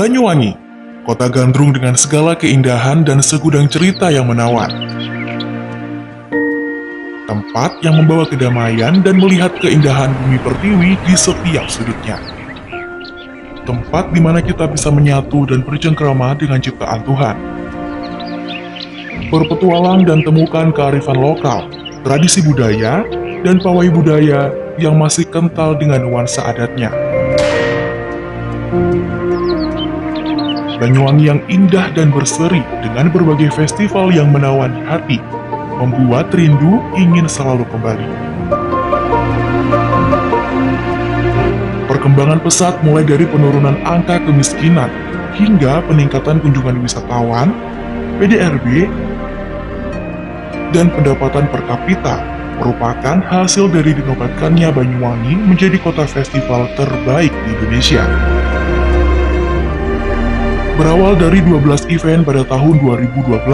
Banyuwangi, kota gandrung dengan segala keindahan dan segudang cerita yang menawan. Tempat yang membawa kedamaian dan melihat keindahan bumi pertiwi di setiap sudutnya. Tempat di mana kita bisa menyatu dan bercengkrama dengan ciptaan Tuhan. Berpetualang dan temukan kearifan lokal, tradisi budaya, dan pawai budaya yang masih kental dengan nuansa adatnya. Banyuwangi yang indah dan berseri dengan berbagai festival yang menawan hati, membuat rindu ingin selalu kembali. Perkembangan pesat mulai dari penurunan angka kemiskinan hingga peningkatan kunjungan wisatawan, PDRB, dan pendapatan per kapita merupakan hasil dari dinobatkannya Banyuwangi menjadi kota festival terbaik di Indonesia. Berawal dari 12 event pada tahun 2012,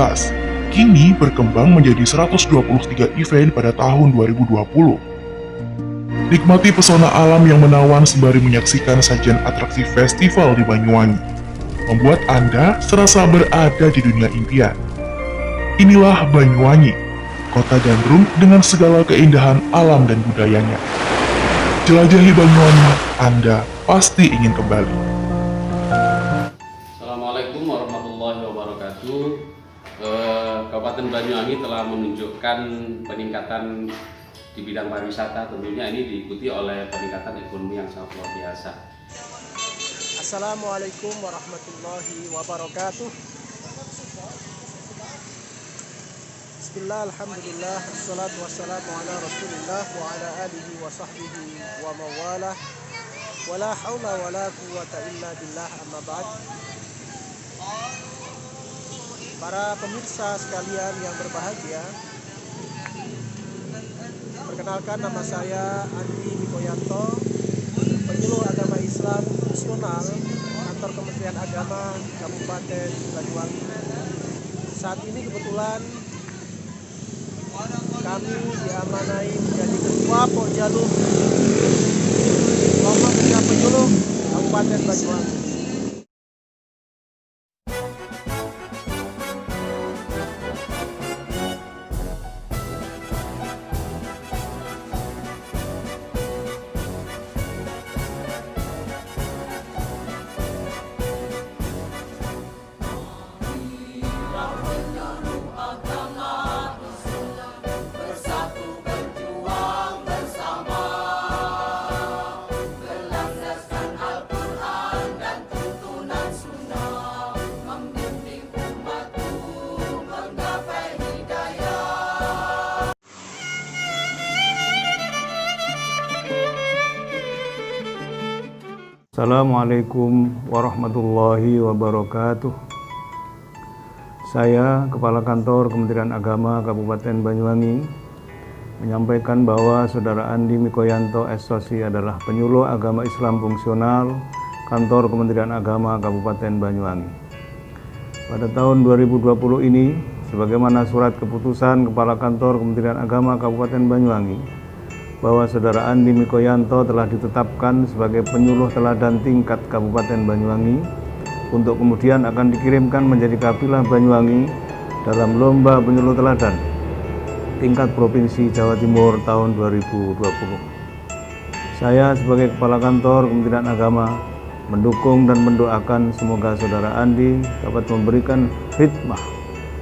kini berkembang menjadi 123 event pada tahun 2020. Nikmati pesona alam yang menawan sembari menyaksikan sajian atraksi festival di Banyuwangi, membuat Anda serasa berada di dunia impian. Inilah Banyuwangi, kota gandrung dengan segala keindahan alam dan budayanya. Jelajahi Banyuwangi, Anda pasti ingin kembali. Assalamualaikum warahmatullahi wabarakatuh. Kabupaten Banyuwangi telah menunjukkan peningkatan di bidang pariwisata. Tentunya ini diikuti oleh peningkatan ekonomi yang sangat luar biasa. Assalamualaikum warahmatullahi wabarakatuh. Bismillah, alhamdulillah, assalatu wassalamu ala rasulillah wa ala alihi wa sahbihi wa mawalah. Wala hawla wala quwwata illa billah, amma ba'd. Para pemirsa sekalian yang berbahagia, perkenalkan, nama saya Andi Mikoyanto, penyuluh agama Islam fungsional kantor Kementerian Agama Kabupaten Banyuwangi. Saat ini kebetulan kami diamanai menjadi ketua Pokjaluh kelompok kerja penyuluh Kabupaten Banyuwangi. Assalamualaikum warahmatullahi wabarakatuh. Saya, Kepala Kantor Kementerian Agama Kabupaten Banyuwangi, menyampaikan bahwa Saudara Andi Mikoyanto SOC adalah penyuluh agama Islam fungsional Kantor Kementerian Agama Kabupaten Banyuwangi. Pada tahun 2020 ini, sebagaimana surat keputusan Kepala Kantor Kementerian Agama Kabupaten Banyuwangi, bahwa Saudara Andi Mikoyanto telah ditetapkan sebagai penyuluh teladan tingkat Kabupaten Banyuwangi untuk kemudian akan dikirimkan menjadi kafilah Banyuwangi dalam lomba penyuluh teladan tingkat Provinsi Jawa Timur tahun 2020. Saya sebagai Kepala Kantor Kementerian Agama mendukung dan mendoakan semoga Saudara Andi dapat memberikan khidmah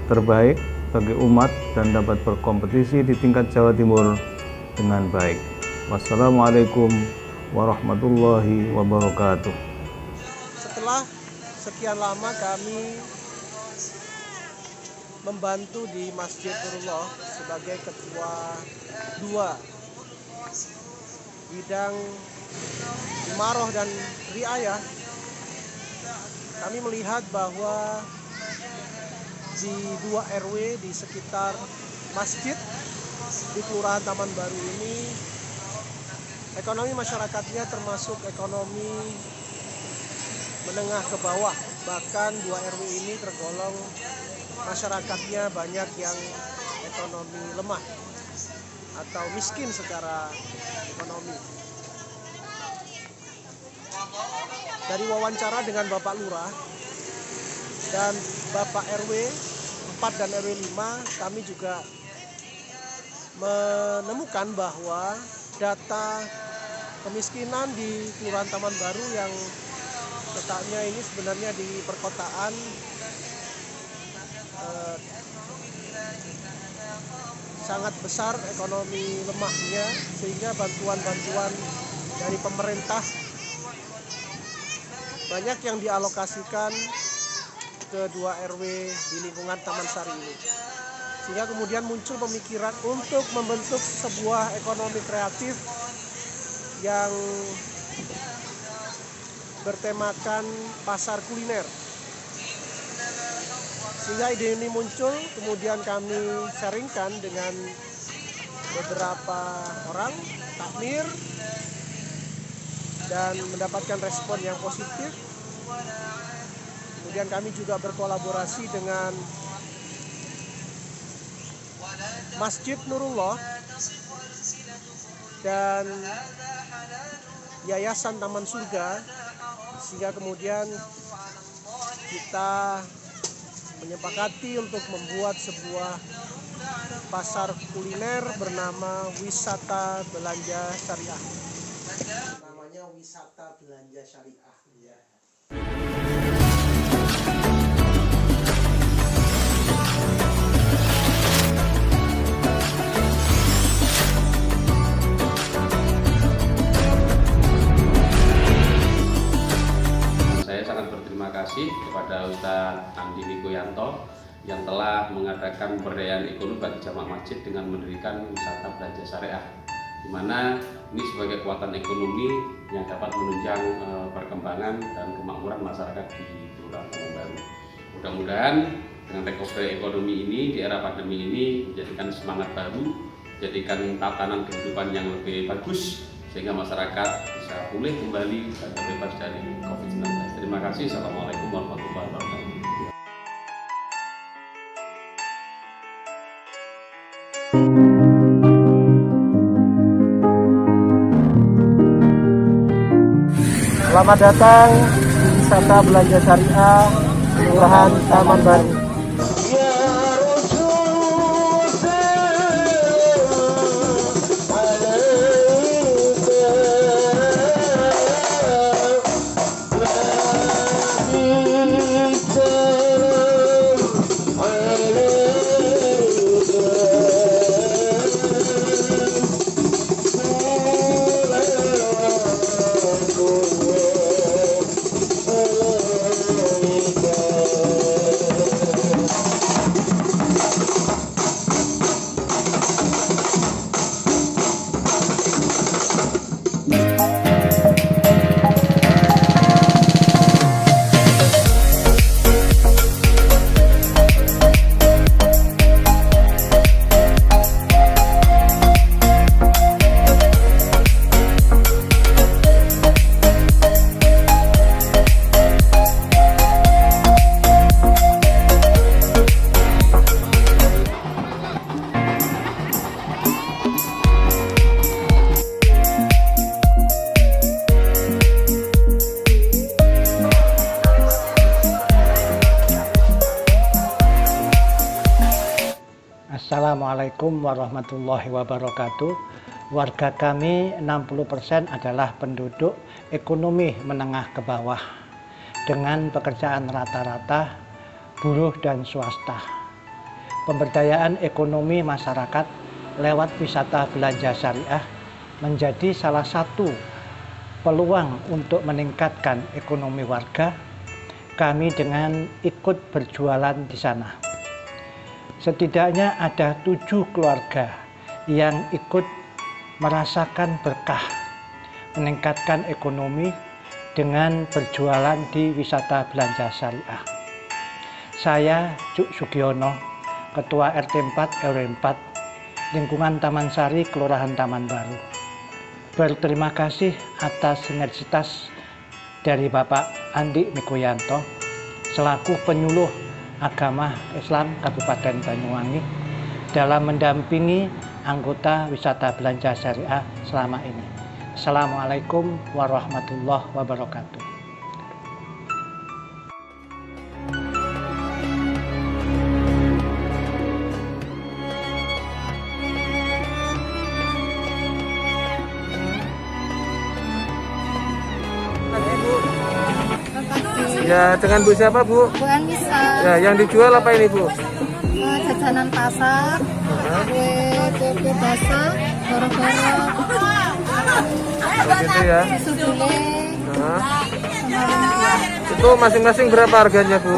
terbaik bagi umat dan dapat berkompetisi di tingkat Jawa Timur dengan baik. Wassalamualaikum warahmatullahi wabarakatuh. Setelah sekian lama kami membantu di Masjid Nurullah sebagai ketua 2 bidang imaroh dan riayah, kami melihat bahwa di 2 RW di sekitar masjid di Kelurahan Taman Baru ini, ekonomi masyarakatnya termasuk ekonomi menengah ke bawah. Bahkan 2 RW ini tergolong masyarakatnya banyak yang ekonomi lemah atau miskin secara ekonomi. dari wawancara dengan Bapak Lurah dan Bapak RW 4 dan RW 5, kami juga menemukan bahwa data kemiskinan di Kelurahan Taman Baru yang letaknya ini sebenarnya di perkotaan sangat besar ekonomi lemahnya, sehingga bantuan-bantuan dari pemerintah banyak yang dialokasikan ke 2 RW di lingkungan Taman Sari ini. Sehingga kemudian muncul pemikiran untuk membentuk sebuah ekonomi kreatif yang bertemakan pasar kuliner. Sehingga ide ini muncul, kemudian kami sharingkan dengan beberapa orang, takmir, dan mendapatkan respon yang positif. Kemudian kami juga berkolaborasi dengan Masjid Nurullah dan Yayasan Taman Surga, sehingga kemudian kita menyepakati untuk membuat sebuah pasar kuliner bernama Wisata Belanja Syariah. Namanya Wisata Belanja Syariah. Ya. Saya sangat berterima kasih kepada Ustadz Andi Mikoyanto yang telah mengadakan pemberdayaan ekonomi bagi jamaah masjid dengan mendirikan wisata belanja syariah, di mana ini sebagai kekuatan ekonomi yang dapat menunjang perkembangan dan kemakmuran masyarakat di Kelurahan Taman Baru. Mudah-mudahan dengan recovery ekonomi ini di era pandemi ini menjadikan semangat baru, menjadikan tatanan kehidupan yang lebih bagus, sehingga masyarakat bisa pulih kembali dan terbebas dari COVID-19. Terima kasih. Assalamualaikum warahmatullahi wabarakatuh. Selamat datang di Wisata Belanja Syariah Kelurahan Taman Baru. Assalamualaikum warahmatullahi wabarakatuh. Warga kami 60% adalah penduduk ekonomi menengah ke bawah dengan pekerjaan rata-rata buruh dan swasta. Pemberdayaan ekonomi masyarakat lewat wisata belanja syariah menjadi salah satu peluang untuk meningkatkan ekonomi warga. Kami dengan ikut berjualan di sana. Setidaknya ada 7 keluarga yang ikut merasakan berkah meningkatkan ekonomi dengan berjualan di wisata belanja syariah. Saya Cuk Sugiono, Ketua RT 4 RW 4 lingkungan Taman Sari, Kelurahan Taman Baru, berterima kasih atas sinergitas dari Bapak Andi Mikoyanto selaku penyuluh Agama Islam Kabupaten Banyuwangi dalam mendampingi anggota wisata belanja syariah selama ini. Assalamualaikum warahmatullahi wabarakatuh. Ya, dengan Bu siapa, Bu? Bu Anissa. Ya, yang dijual apa ini, Bu? Jajanan pasar, kue basah, goro-goro, Begitu ya. susu dule, Nah, sama lumpia. itu masing-masing berapa harganya, Bu?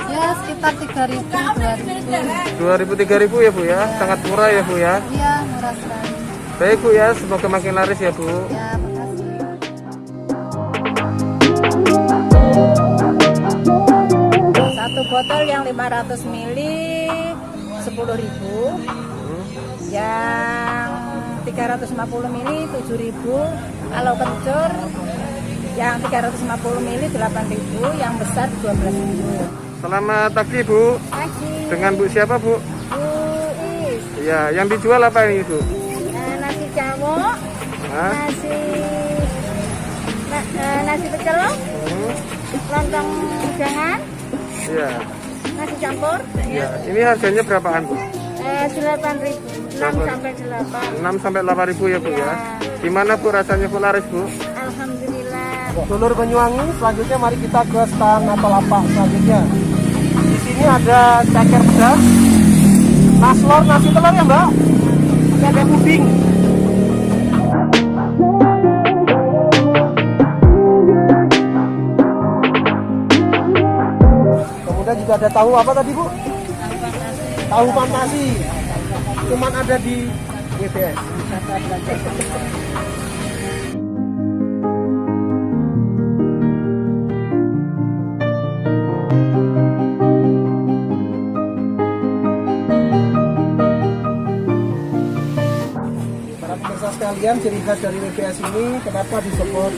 Ya sekitar 3.000, 2.000. 2.000 3.000 ya, Bu ya. Sangat murah ya, Bu ya. Iya murah sekali. Baik, Bu ya, semoga makin laris ya, Bu. Ya makasih. Satu botol yang 500 ml 10.000. Yang 350 ml 7.000. Kalau kencur yang 350 ml 8.000, yang besar 12.000. Selamat pagi, Bu. Pagi. Dengan Bu siapa, Bu? Bu Is. Ya, yang dijual apa ini, Bu? Nasi jamuk, Hah? nasi pecel, lontong jangan, Iya. nasi campur. Ya, ini harganya berapaan, Bu? 8.000, 6 sampai 8. 6 sampai 8.000 ya, Bu ya. Gimana, Bu, rasanya, Bu, laris, Bu? Alhamdulillah. Dulur Banyuwangi, selanjutnya mari kita ke stand atau lapak selanjutnya. Di sini ada ceker pedas, naslor, nasi telur ya Mbak, ada puding. Kemudian juga ada tahu apa tadi, Bu? Tahu fantasi. Cuman ada di WBS. Pemirsa sekalian, ciri khas dari WBS ini kenapa disebut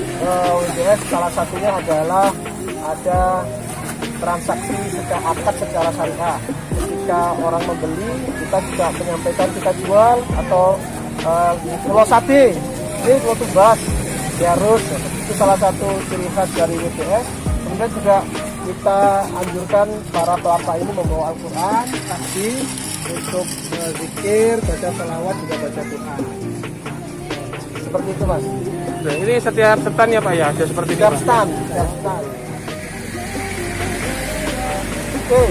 WBS, salah satunya adalah ada transaksi secara akad secara syariah. Ketika orang membeli, kita juga menyampaikan kita jual atau pulau sate, ini pulau tubas, diarus, itu salah satu ciri khas dari WBS. Kemudian juga kita anjurkan para pelapa ini membawa Al-Quran, tasbih untuk zikir, baca salawat, juga baca Quran. Seperti itu Mas. Nah, ini setiap stand ya, Pak ya? Ada seperti ini, Setiap Pak? stand, setiap stand. Oke,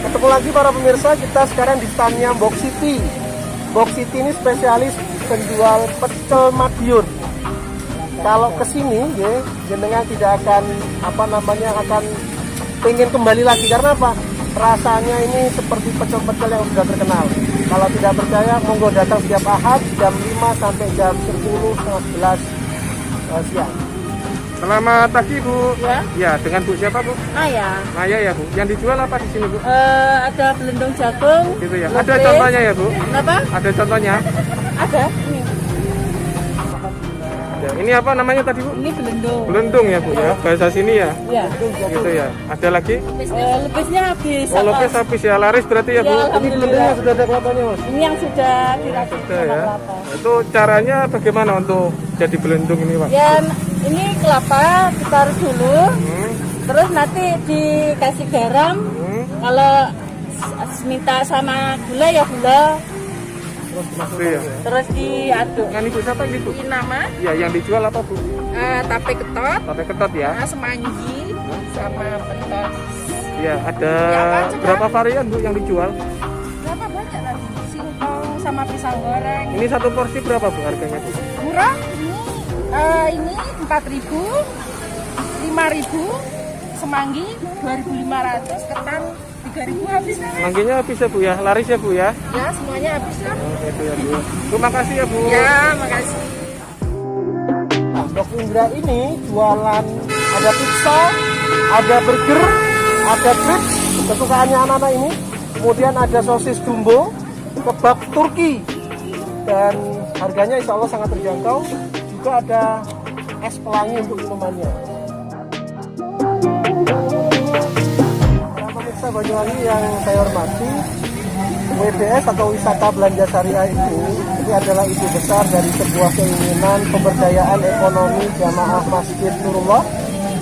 ketemu lagi para pemirsa, kita sekarang di standnya Box City. Box City ini spesialis penjual pecel Madiun. Kalau kesini, ya, jenengan tidak akan akan pengen kembali lagi karena apa? Rasanya ini seperti pecel-pecel yang sudah terkenal. Kalau tidak percaya, monggo datang setiap Ahad jam 5 sampai jam 10, setengah 11 siang. Selamat pagi, Bu. Ya. Ya, dengan Bu siapa, Bu? Ayah. Maya ya, Bu. Yang dijual apa di sini, Bu? Ada belendong jagung. Gitu ya. lopes. Ada contohnya ya, Bu? Kenapa? Ada contohnya? Ada. Ini. Ya, ini apa namanya tadi, Bu? Ini belendong. Belendung ya, Bu ya. Bahasa sini ya. Ya. Gitu ya. Ada lagi? Lebesnya habis. Oh, lopes habis ya. Laris berarti ya, Bu? Ya, alhamdulillah. Sudah ada kelapanya Mas. Ini yang sudah diracik Sudah sama ya. kelapa. Itu caranya bagaimana untuk jadi belendung ini, Pak? Ya, ini kelapa ditaruh dulu. Hmm. Terus nanti dikasih garam. Kalau minta sama gula ya gula. Gitu ya. Terus diaduk. Yang ibu siapa ini, Bu? Ini nama Ya, yang dijual apa, Bu? tape ketot, Tape ketot ya. semanggi, sama pentot. Ya, ada Yang macam berapa varian, Bu, yang dijual? Berapa banyak lagi? Singkong sama pisang goreng. Ini satu porsi berapa, Bu, harganya, Bu? Murah ini 4.000, 5.000, semanggi 2.500, ketan 3.000 habis. Mangginya habis ya, Bu ya? Laris ya, Bu ya? Ya semuanya habis lah. Oh, gitu ya, Bu. Terima kasih ya, Bu. Ya makasih. Nah, Dok Indra ini jualan ada pizza, ada burger, ada crepes, kesukaannya anak-anak ini. Kemudian ada sosis jumbo, kebab Turki, dan harganya insya Allah sangat terjangkau. Juga ada es pelangi untuk minumannya. Para pemirsa Banyuwangi yang saya hormati, WBS atau Wisata Belanja Syariah ini adalah ide besar dari sebuah keinginan pemberdayaan ekonomi jamaah Masjid Nurullah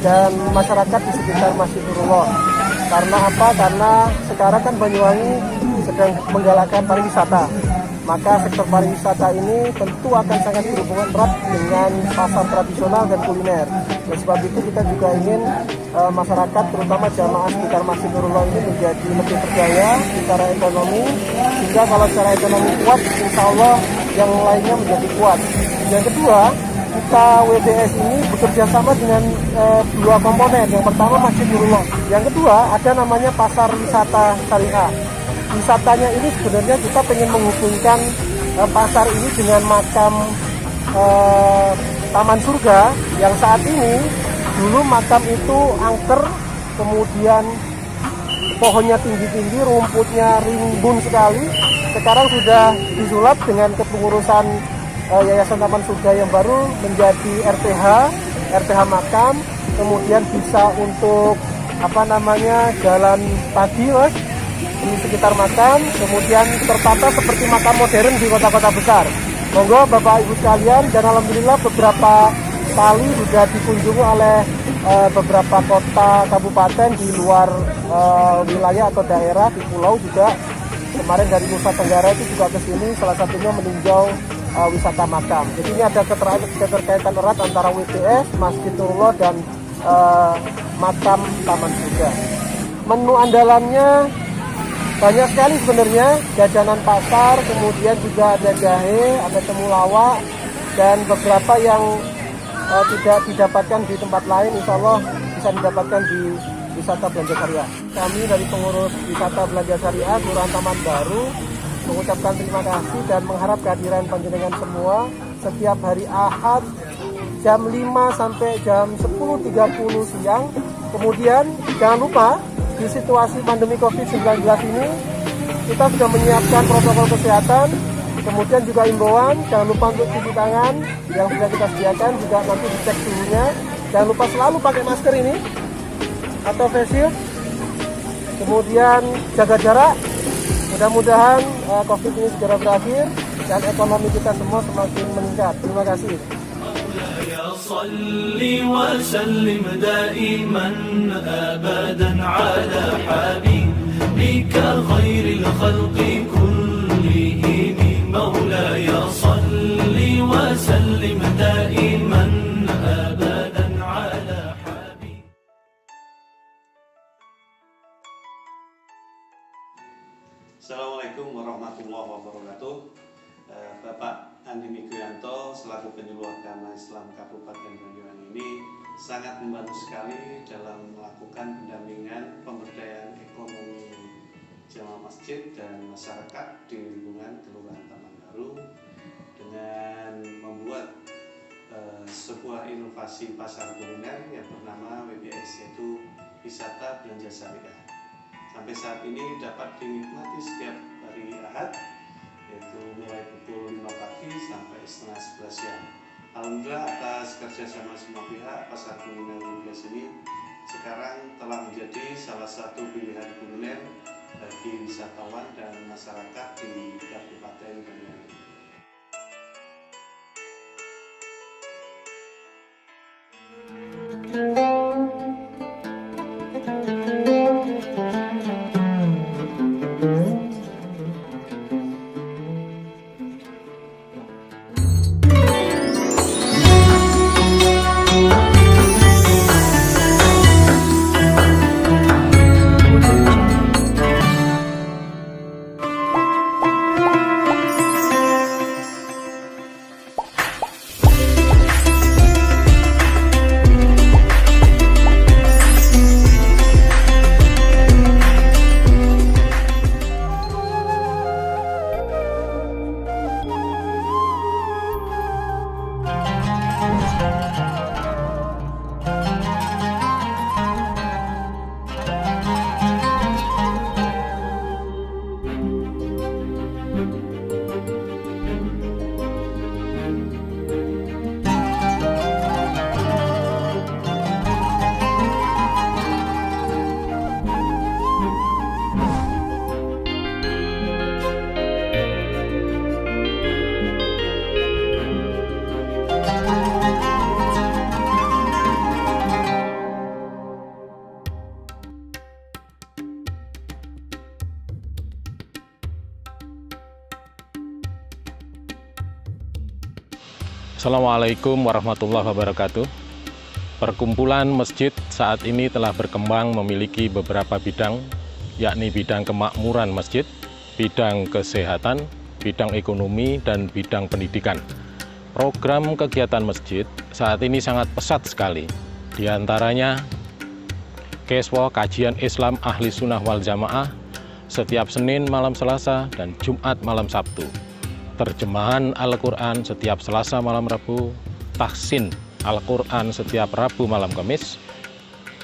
dan masyarakat di sekitar Masjid Nurullah. Karena apa? Karena sekarang kan Banyuwangi sedang menggalakkan pariwisata. Maka sektor pariwisata ini tentu akan sangat berhubungan erat dengan pasar tradisional dan kuliner. Oleh sebab itu kita juga ingin masyarakat, terutama jamaah sekitar Masjid Nurullah ini menjadi lebih berdaya secara ekonomi, sehingga kalau secara ekonomi kuat, insya Allah yang lainnya menjadi kuat. Yang kedua, kita WBS ini bekerja sama dengan dua komponen. Yang pertama Masjid Nurullah, yang kedua ada namanya pasar wisata syariah. Wisatanya ini sebenarnya kita ingin menghubungkan pasar ini dengan makam Taman Surga yang saat ini dulu makam itu angker, kemudian pohonnya tinggi-tinggi, rumputnya rimbun sekali. Sekarang sudah disulap dengan kepengurusan Yayasan Taman Surga yang baru menjadi RTH makam, kemudian bisa untuk jalan pagi Mas di sekitar makam, kemudian tertata seperti makam modern di kota-kota besar. Monggo Bapak Ibu sekalian, dan alhamdulillah beberapa kali sudah dikunjungi oleh beberapa kota kabupaten di luar wilayah atau daerah di pulau juga. Kemarin dari Nusa Tenggara itu juga ke sini, salah satunya meninjau wisata makam. Jadi ini ada keterkaitan erat antara WBS, Masjid Nurullah dan makam Taman Surga. Menu andalannya banyak sekali sebenarnya, jajanan pasar, kemudian juga ada jahe, ada temulawak, dan beberapa yang tidak didapatkan di tempat lain, insya Allah bisa didapatkan di wisata belanja syariah. Kami dari pengurus wisata belanja syariah Kelurahan Taman Baru mengucapkan terima kasih dan mengharap kehadiran panjenengan semua setiap hari Ahad jam 5 sampai jam 10.30 siang. Kemudian jangan lupa, di situasi pandemi COVID-19 ini kita sudah menyiapkan protokol kesehatan, kemudian juga imbauan jangan lupa untuk cuci tangan yang sudah kita sediakan, juga nanti dicek suhunya. Jangan lupa selalu pakai masker ini atau face shield, kemudian jaga jarak. Mudah-mudahan COVID ini segera berakhir dan ekonomi kita semua semakin meningkat. Terima kasih. صل وسلم دائما أبدا على حبيبك خير الخلق كلهم مولاي صل وسلم دائما أبدا على حبيبك. Assalamualaikum warahmatullahi wabarakatuh. Bapak Andi Mikrianto selaku penyuluh agama Islam Kabupaten Banyuwangi ini sangat membantu sekali dalam melakukan pendampingan pemberdayaan ekonomi jamaah masjid dan masyarakat di lingkungan Kelurahan Taman Baru dengan membuat sebuah inovasi pasar kuliner yang bernama WBS, yaitu wisata belanja syariah. Sampai saat ini dapat dinikmati setiap hari Ahad, yaitu mulai pukul 5 pagi sampai setengah 11 siang. Alhamdulillah atas kerjasama semua pihak, pasar kuliner WBS ini sekarang telah menjadi salah satu pilihan kuliner bagi wisatawan dan masyarakat di Kabupaten Banyuwangi. Assalamualaikum warahmatullahi wabarakatuh. Perkumpulan masjid saat ini telah berkembang memiliki beberapa bidang, yakni bidang kemakmuran masjid, bidang kesehatan, bidang ekonomi, dan bidang pendidikan. Program kegiatan masjid saat ini sangat pesat sekali. Di antaranya, Keswo Kajian Islam Ahli Sunnah wal Jamaah setiap Senin malam Selasa dan Jumat malam Sabtu. Terjemahan Al-Quran setiap Selasa malam Rabu, tahsin Al-Quran setiap Rabu malam Kamis,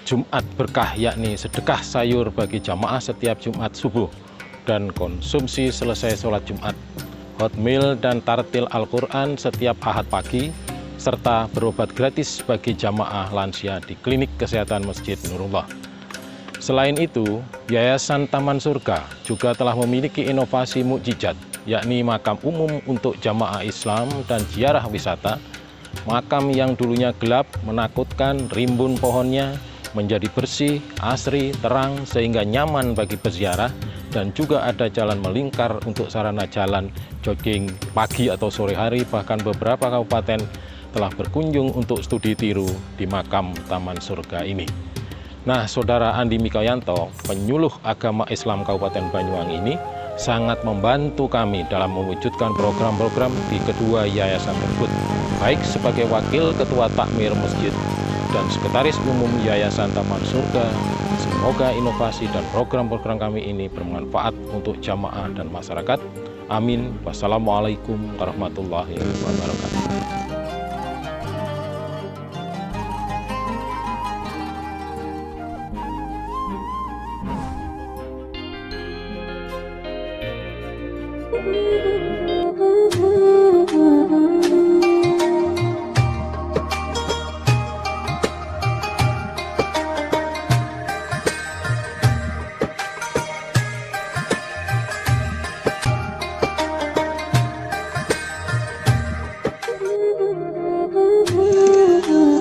Jumat berkah yakni sedekah sayur bagi jamaah setiap Jumat subuh, dan konsumsi selesai sholat Jumat, hot meal dan tartil Al-Quran setiap Ahad pagi, serta berobat gratis bagi jamaah lansia di Klinik Kesehatan Masjid Nurullah. Selain itu, Yayasan Taman Surga juga telah memiliki inovasi mukjizat, yakni makam umum untuk jamaah Islam dan ziarah wisata. Makam yang dulunya gelap, menakutkan, rimbun pohonnya, menjadi bersih, asri, terang, sehingga nyaman bagi peziarah, dan juga ada jalan melingkar untuk sarana jalan, jogging, pagi atau sore hari, bahkan beberapa kabupaten telah berkunjung untuk studi tiru di makam Taman Surga ini. Nah, Saudara Andi Mikoyanto, penyuluh agama Islam Kabupaten Banyuwangi ini, sangat membantu kami dalam mewujudkan program-program di kedua yayasan tersebut, baik sebagai wakil ketua takmir masjid dan sekretaris umum Yayasan Taman Surga. Semoga inovasi dan program-program kami ini bermanfaat untuk jamaah dan masyarakat. Amin. Wassalamualaikum warahmatullahi wabarakatuh.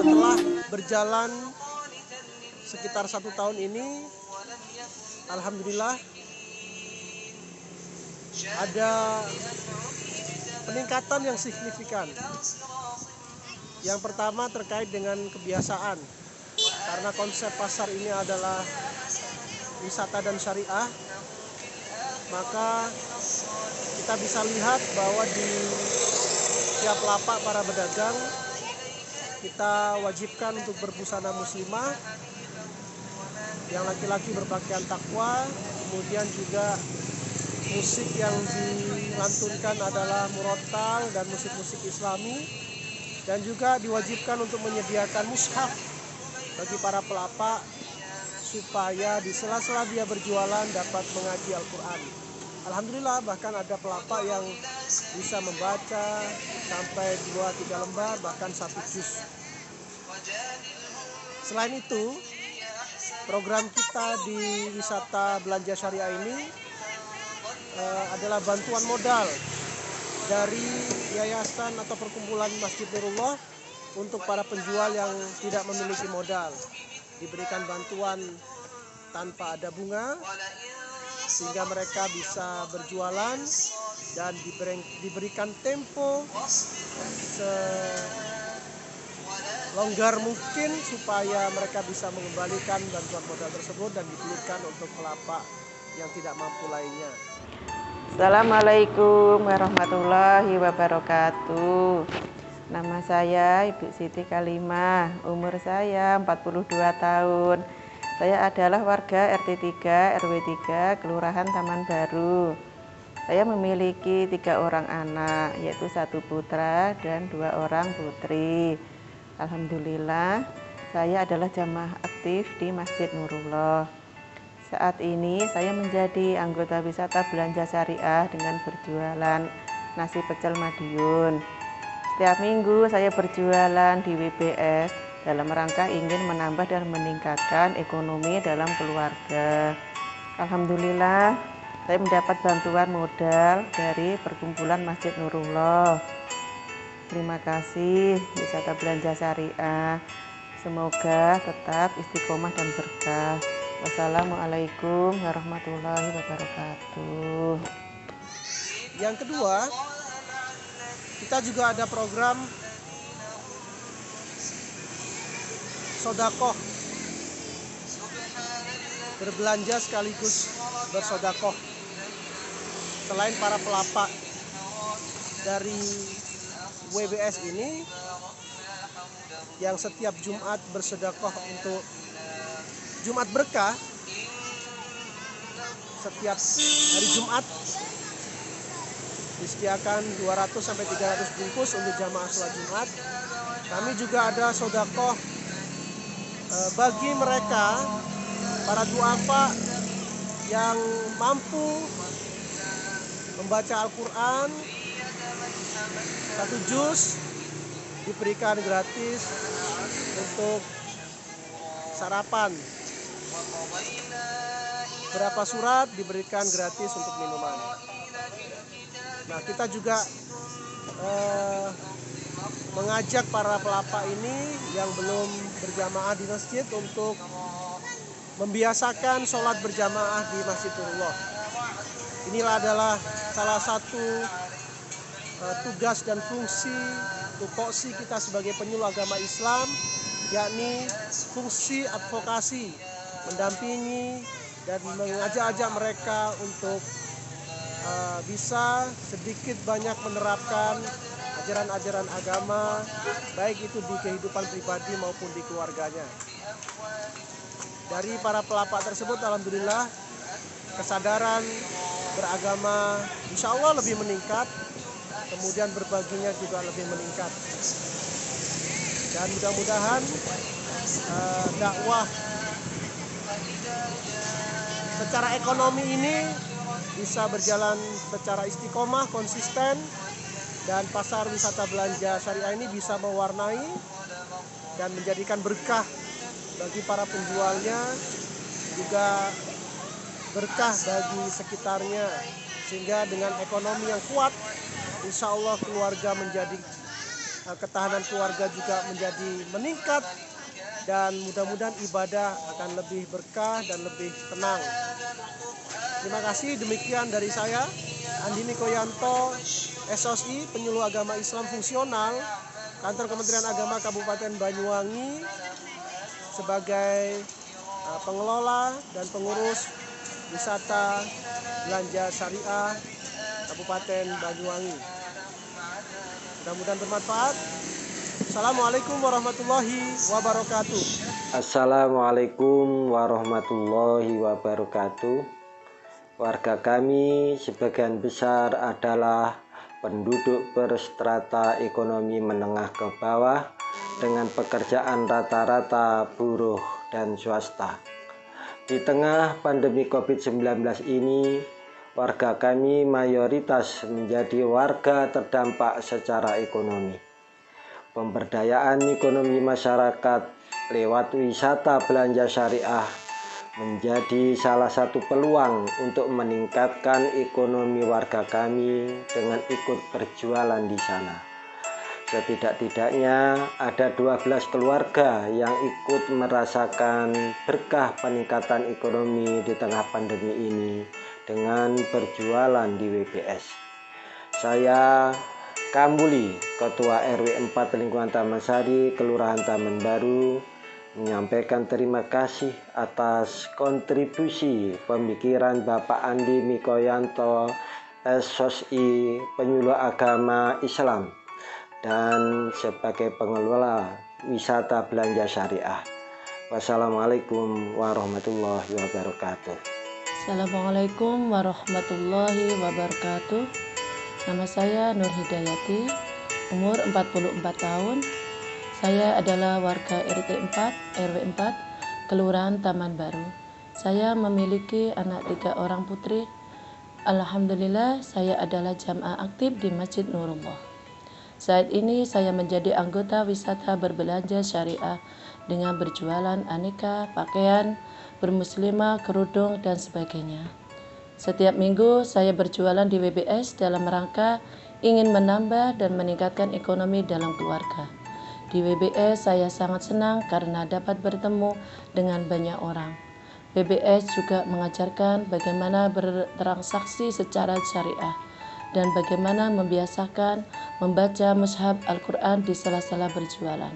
Setelah berjalan sekitar 1 tahun ini, alhamdulillah ada peningkatan yang signifikan. Yang pertama terkait dengan kebiasaan, karena konsep pasar ini adalah wisata dan syariah, maka kita bisa lihat bahwa di tiap lapak para pedagang kita wajibkan untuk berbusana muslimah, yang laki-laki berpakaian takwa, kemudian juga musik yang dilantunkan adalah murotal dan musik-musik islami, dan juga diwajibkan untuk menyediakan mushaf bagi para pelapak supaya di sela-sela dia berjualan dapat mengaji Al-Quran. Alhamdulillah bahkan ada pelapak yang bisa membaca sampai 2-3 lembar, bahkan 1 juz. Selain itu, program kita di wisata belanja syariah ini adalah bantuan modal dari yayasan atau perkumpulan Masjid Nurullah untuk para penjual yang tidak memiliki modal. Diberikan bantuan tanpa ada bunga sehingga mereka bisa berjualan dan diberikan tempo selonggar mungkin supaya mereka bisa mengembalikan bantuan modal tersebut dan dibelikan untuk pelapak yang tidak mampu lainnya. Assalamualaikum warahmatullahi wabarakatuh. Nama saya Ibu Siti Kalimah, umur saya 42 tahun. Saya adalah warga RT 3 RW 3 Kelurahan Taman Baru. Saya memiliki 3 orang anak, yaitu 1 putra dan 2 orang putri. Alhamdulillah, saya adalah jamaah aktif di Masjid Nurullah. Saat ini saya menjadi anggota wisata belanja syariah dengan berjualan nasi pecel Madiun. Setiap minggu saya berjualan di WBS dalam rangka ingin menambah dan meningkatkan ekonomi dalam keluarga. Alhamdulillah, saya mendapat bantuan modal dari perkumpulan Masjid Nurullah. Terima kasih wisata belanja syariah. Semoga tetap istiqomah dan berkah. Wassalamualaikum warahmatullahi wabarakatuh. Yang kedua, kita juga ada program bersodakoh, berbelanja sekaligus bersodakoh. Selain para pelapa dari WBS ini yang setiap Jumat bersedekah untuk Jumat berkah, setiap hari Jumat disediakan 200 sampai 300 bungkus untuk jamaah sholat Jumat. Kami juga ada sedekah bagi mereka para duafa yang mampu membaca Al-Quran 1 juz diberikan gratis untuk sarapan. Berapa surat diberikan gratis untuk minuman. Nah, kita juga mengajak para pelapa ini yang belum berjamaah di masjid untuk membiasakan sholat berjamaah di Masjid Nurullah. Inilah adalah salah satu tugas dan fungsi tupoksi kita sebagai penyuluh agama Islam, yakni fungsi advokasi, mendampingi dan mengajak-ajak mereka untuk bisa sedikit banyak menerapkan ajaran-ajaran agama, baik itu di kehidupan pribadi maupun di keluarganya. Dari para pelapa tersebut, alhamdulillah kesadaran beragama insya Allah lebih meningkat, kemudian berbaginya juga lebih meningkat. Dan mudah-mudahan dakwah secara ekonomi ini bisa berjalan secara istiqomah, konsisten, dan pasar wisata belanja syariah ini bisa mewarnai dan menjadikan berkah bagi para penjualnya, juga berkah bagi sekitarnya, sehingga dengan ekonomi yang kuat insya Allah keluarga menjadi ketahanan keluarga juga menjadi meningkat, dan mudah-mudahan ibadah akan lebih berkah dan lebih tenang. Terima kasih, demikian dari saya Andi Mikoyanto, SOSI Penyuluh Agama Islam Fungsional, Kantor Kementerian Agama Kabupaten Banyuwangi, sebagai pengelola dan pengurus wisata belanja syariah Kabupaten Banyuwangi. Mudah-mudahan bermanfaat. Assalamualaikum warahmatullahi wabarakatuh. Assalamualaikum warahmatullahi wabarakatuh. Warga kami sebagian besar adalah penduduk berstrata ekonomi menengah ke bawah dengan pekerjaan rata-rata buruh dan swasta. Di tengah pandemi COVID-19 ini, warga kami mayoritas menjadi warga terdampak secara ekonomi. Pemberdayaan ekonomi masyarakat lewat wisata belanja syariah menjadi salah satu peluang untuk meningkatkan ekonomi warga kami dengan ikut berjualan di sana. Setidak-tidaknya ada 12 keluarga yang ikut merasakan berkah peningkatan ekonomi di tengah pandemi ini dengan berjualan di WBS. Saya Kambuli, Ketua RW 4 Lingkungan Taman Sari, Kelurahan Taman Baru, menyampaikan terima kasih atas kontribusi pemikiran Bapak Andi Mikoyanto, SOSI Penyuluh Agama Islam, dan sebagai pengelola wisata belanja syariah. Wassalamualaikum warahmatullahi wabarakatuh. Assalamualaikum warahmatullahi wabarakatuh. Nama saya Nur Hidayati, umur 44 tahun. Saya adalah warga RT 4, RW 4, Kelurahan Taman Baru. Saya memiliki anak 3 orang putri. Alhamdulillah, saya adalah jamaah aktif di Masjid Nurullah. Saat ini saya menjadi anggota wisata berbelanja syariah dengan berjualan aneka pakaian, bermuslimah, kerudung, dan sebagainya. Setiap minggu saya berjualan di WBS dalam rangka ingin menambah dan meningkatkan ekonomi dalam keluarga. Di WBS saya sangat senang karena dapat bertemu dengan banyak orang. WBS juga mengajarkan bagaimana bertransaksi secara syariah dan bagaimana membiasakan membaca mushaf Al-Quran di sela-sela berjualan.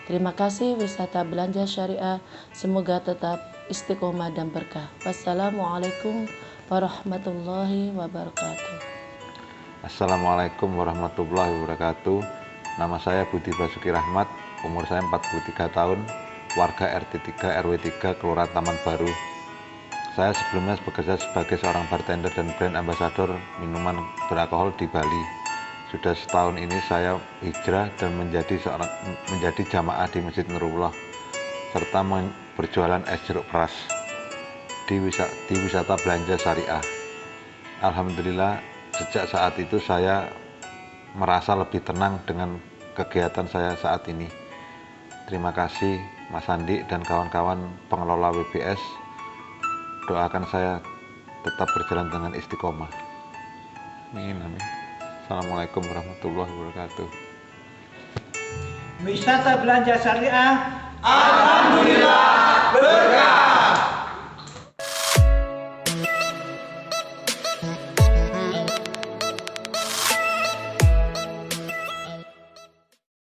Terima kasih wisata belanja syariah, semoga tetap istiqomah dan berkah. Wassalamualaikum warahmatullahi wabarakatuh. Assalamualaikum warahmatullahi wabarakatuh. Nama saya Budi Basuki Rahmat, umur saya 43 tahun, warga RT 3 RW 3 Kelurahan Taman Baru. Saya sebelumnya bekerja sebagai seorang bartender dan brand ambassador minuman beralkohol di Bali. Sudah setahun ini saya hijrah dan menjadi jamaah di Masjid Nurullah serta berjualan es jeruk peras di wisata belanja syariah. Alhamdulillah, sejak saat itu saya merasa lebih tenang dengan kegiatan saya saat ini. Terima kasih Mas Andi dan kawan-kawan pengelola WBS. Doakan saya tetap berjalan dengan istiqomah. Amin. Assalamualaikum warahmatullahi wabarakatuh. Wisata belanja syariah, alhamdulillah berkah.